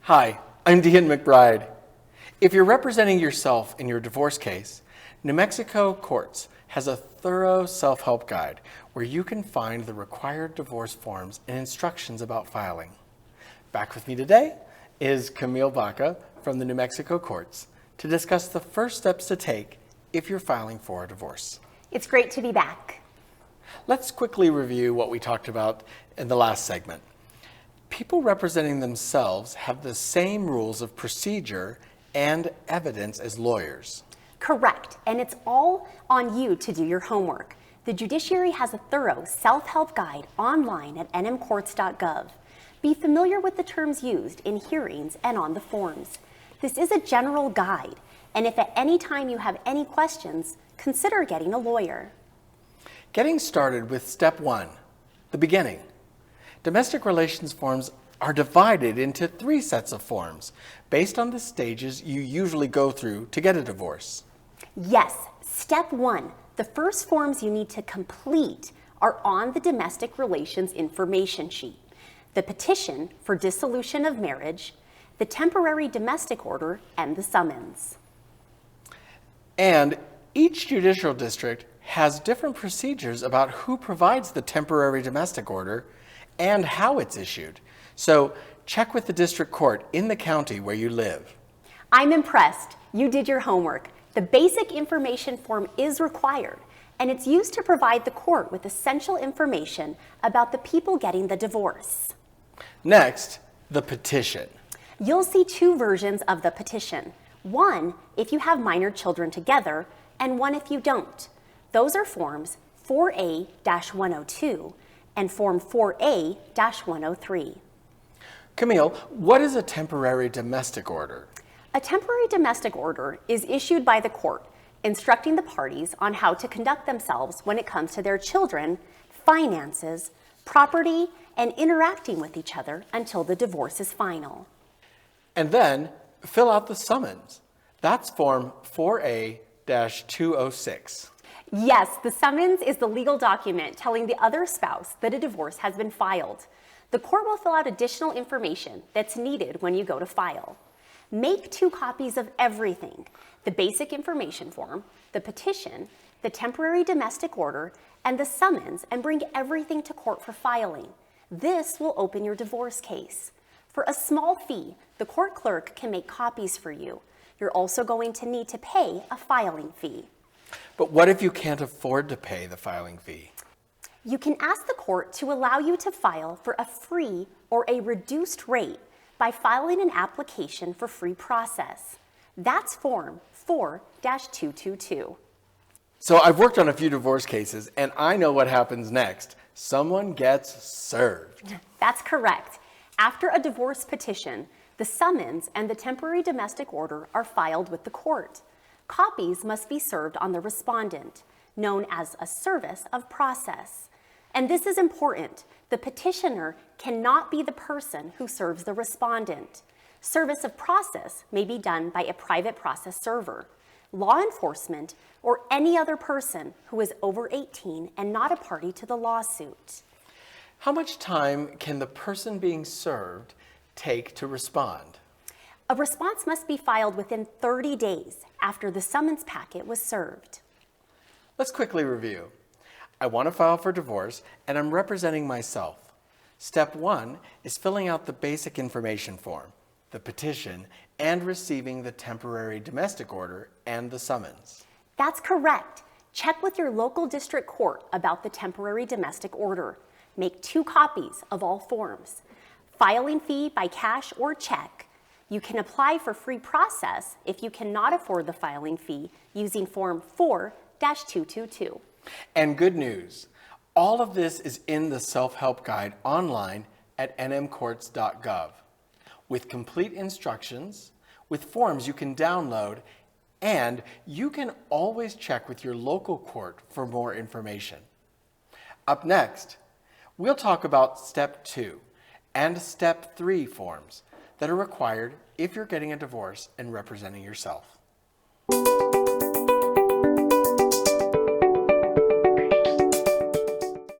Hi, I'm Deian McBryde. If you're representing yourself in your divorce case, New Mexico Courts has a thorough self-help guide where you can find the required divorce forms and instructions about filing. Back with me today is Camille Baca from the New Mexico Courts to discuss the first steps to take if you're filing for a divorce. It's great to be back. Let's quickly review what we talked about in the last segment. People representing themselves have the same rules of procedure and evidence as lawyers. Correct, and it's all on you to do your homework. The judiciary has a thorough self-help guide online at nmcourts.gov. Be familiar with the terms used in hearings and on the forms. This is a general guide, and if at any time you have any questions, consider getting a lawyer. Getting started with step one, the beginning. Domestic relations forms are divided into 3 sets of forms based on the stages you usually go through to get a divorce. Yes, step 1, the first forms you need to complete are on the domestic relations information sheet. The petition for dissolution of marriage, the temporary domestic order, and the summons. And each judicial district has different procedures about who provides the temporary domestic order and how it's issued. So check with the district court in the county where you live. I'm impressed. You did your homework. The basic information form is required, and it's used to provide the court with essential information about the people getting the divorce. Next, the petition. You'll see 2 versions of the petition. One if you have minor children together, and one if you don't. Those are forms 4A-102 and Form 4A-103. Camille, what is a temporary domestic order? A temporary domestic order is issued by the court, instructing the parties on how to conduct themselves when it comes to their children, finances, property, and interacting with each other until the divorce is final. And then fill out the summons. That's Form 4A-206. Yes, the summons is the legal document telling the other spouse that a divorce has been filed. The court will fill out additional information that's needed when you go to file. Make 2 copies of everything: the basic information form, the petition, the temporary domestic order, and the summons, and bring everything to court for filing. This will open your divorce case. For a small fee, the court clerk can make copies for you. You're also going to need to pay a filing fee. But what if you can't afford to pay the filing fee? You can ask the court to allow you to file for a free or a reduced rate by filing an application for free process. That's Form 4-222. So I've worked on a few divorce cases, and I know what happens next. Someone gets served. That's correct. After a divorce petition, the summons and the temporary domestic order are filed with the court. Copies must be served on the respondent, known as a service of process. And this is important. The petitioner cannot be the person who serves the respondent. Service of process may be done by a private process server, law enforcement, or any other person who is over 18 and not a party to the lawsuit. How much time can the person being served take to respond? A response must be filed within 30 days after the summons packet was served. Let's quickly review. I want to file for divorce, and I'm representing myself. Step 1 is filling out the basic information form, the petition, and receiving the temporary domestic order and the summons. That's correct. Check with your local district court about the temporary domestic order. Make 2 copies of all forms. Filing fee by cash or check. You can apply for free process if you cannot afford the filing fee using Form 4-222. And good news, all of this is in the self-help guide online at nmcourts.gov with complete instructions, with forms you can download, and you can always check with your local court for more information. Up next, we'll talk about Step 2 and Step 3 forms that are required if you're getting a divorce and representing yourself.